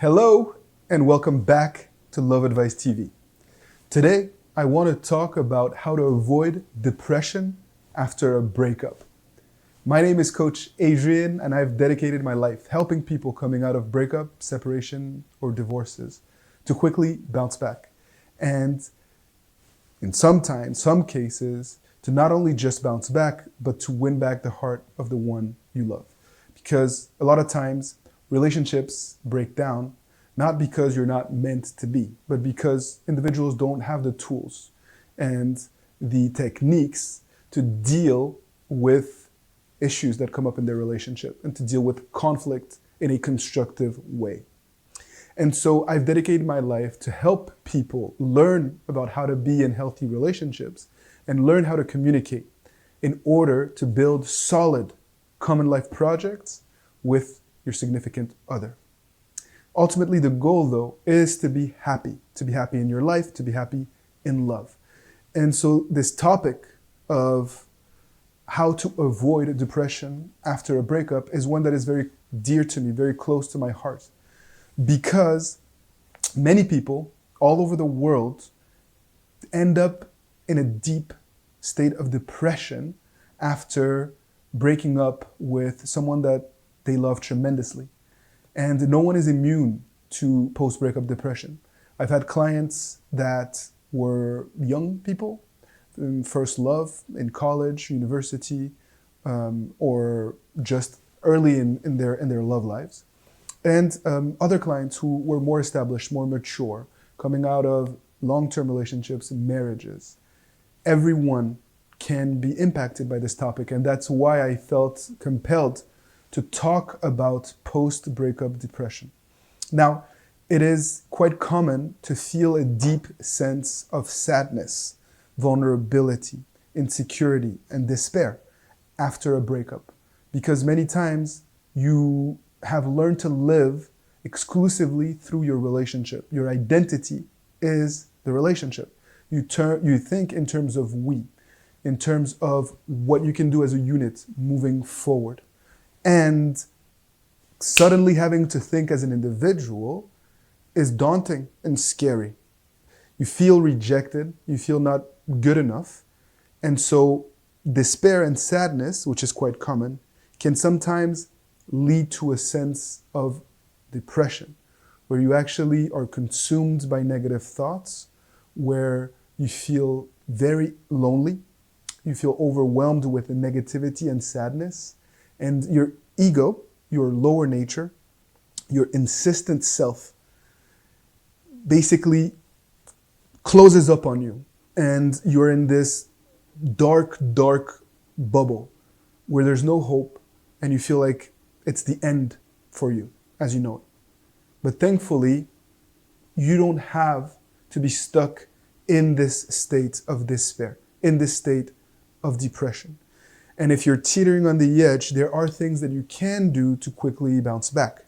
Hello, and welcome back to Love Advice TV. Today, I want to talk about how to avoid depression after a breakup. My name is Coach Adrian, and I've dedicated my life helping people coming out of breakup, separation, or divorces to quickly bounce back. And in some cases, to not only just bounce back, but to win back the heart of the one you love. Because a lot of times, relationships break down, not because you're not meant to be, but because individuals don't have the tools and the techniques to deal with issues that come up in their relationship and to deal with conflict in a constructive way. And so I've dedicated my life to help people learn about how to be in healthy relationships and learn how to communicate in order to build solid common life projects with your significant other. Ultimately, the goal, though, is to be happy in your life, to be happy in love. And so this topic of how to avoid depression after a breakup is one that is very dear to me, very close to my heart, because many people all over the world end up in a deep state of depression after breaking up with someone that they love tremendously. And no one is immune to post-breakup depression. I've had clients that were young people, in first love, in college, university, or just early in their love lives. And other clients who were more established, more mature, coming out of long-term relationships and marriages. Everyone can be impacted by this topic, and that's why I felt compelled to talk about post-breakup depression. Now, it is quite common to feel a deep sense of sadness, vulnerability, insecurity, and despair after a breakup, because many times you have learned to live exclusively through your relationship. Your identity is the relationship. You think in terms of we, in terms of what you can do as a unit moving forward. And suddenly having to think as an individual is daunting and scary. You feel rejected, you feel not good enough. And so despair and sadness, which is quite common, can sometimes lead to a sense of depression, where you actually are consumed by negative thoughts, where you feel very lonely, you feel overwhelmed with the negativity and sadness, and your ego, your lower nature, your insistent self, basically closes up on you. And you're in this dark bubble where there's no hope and you feel like it's the end for you as you know it. But thankfully, you don't have to be stuck in this state of despair, in this state of depression. And if you're teetering on the edge, there are things that you can do to quickly bounce back.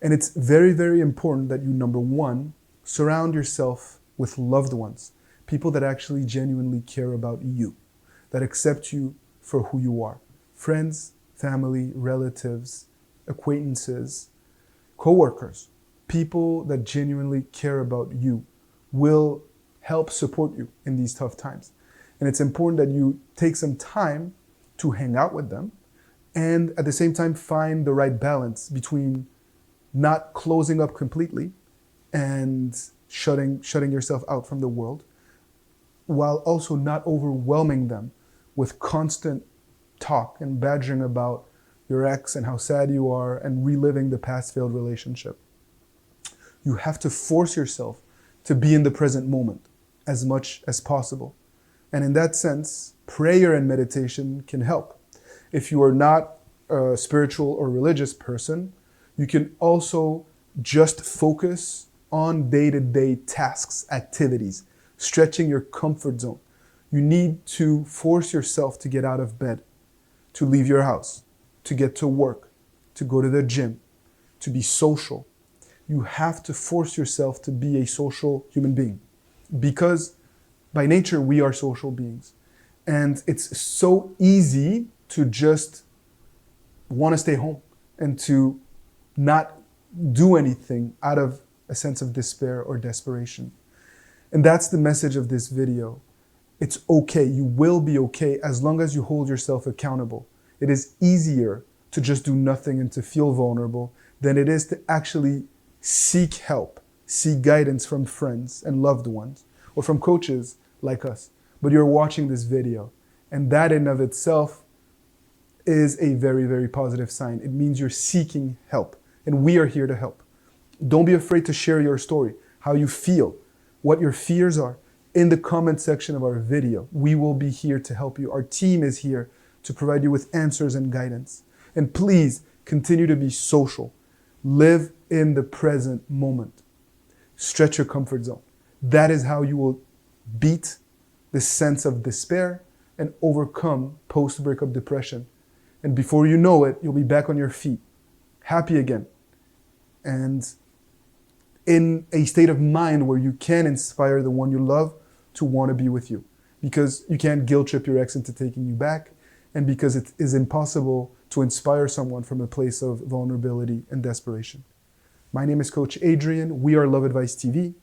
And it's very, very important that you, number one, surround yourself with loved ones, people that actually genuinely care about you, that accept you for who you are. Friends, family, relatives, acquaintances, coworkers, people that genuinely care about you will help support you in these tough times. And it's important that you take some time to hang out with them and at the same time find the right balance between not closing up completely and shutting yourself out from the world, while also not overwhelming them with constant talk and badgering about your ex and how sad you are and reliving the past failed relationship. You have to force yourself to be in the present moment as much as possible. And in that sense, prayer and meditation can help. If you are not a spiritual or religious person, you can also just focus on day-to-day tasks, activities, stretching your comfort zone. You need to force yourself to get out of bed, to leave your house, to get to work, to go to the gym, to be social. You have to force yourself to be a social human being, because by nature, we are social beings. And it's so easy to just want to stay home and to not do anything out of a sense of despair or desperation. And that's the message of this video. It's okay. You will be okay as long as you hold yourself accountable. It is easier to just do nothing and to feel vulnerable than it is to actually seek help, seek guidance from friends and loved ones, or from coaches like us. But you're watching this video, and that in of itself is a very, very positive sign. It means you're seeking help, and we are here to help. Don't be afraid to share your story, how you feel, what your fears are, in the comment section of our video. We will be here to help you. Our team is here to provide you with answers and guidance. And please continue to be social. Live in the present moment. Stretch your comfort zone. That is how you will beat the sense of despair and overcome post-breakup depression. And before you know it, you'll be back on your feet, happy again, and in a state of mind where you can inspire the one you love to want to be with you. Because you can't guilt trip your ex into taking you back, and because it is impossible to inspire someone from a place of vulnerability and desperation. My name is Coach Adrian. We are Love Advice TV.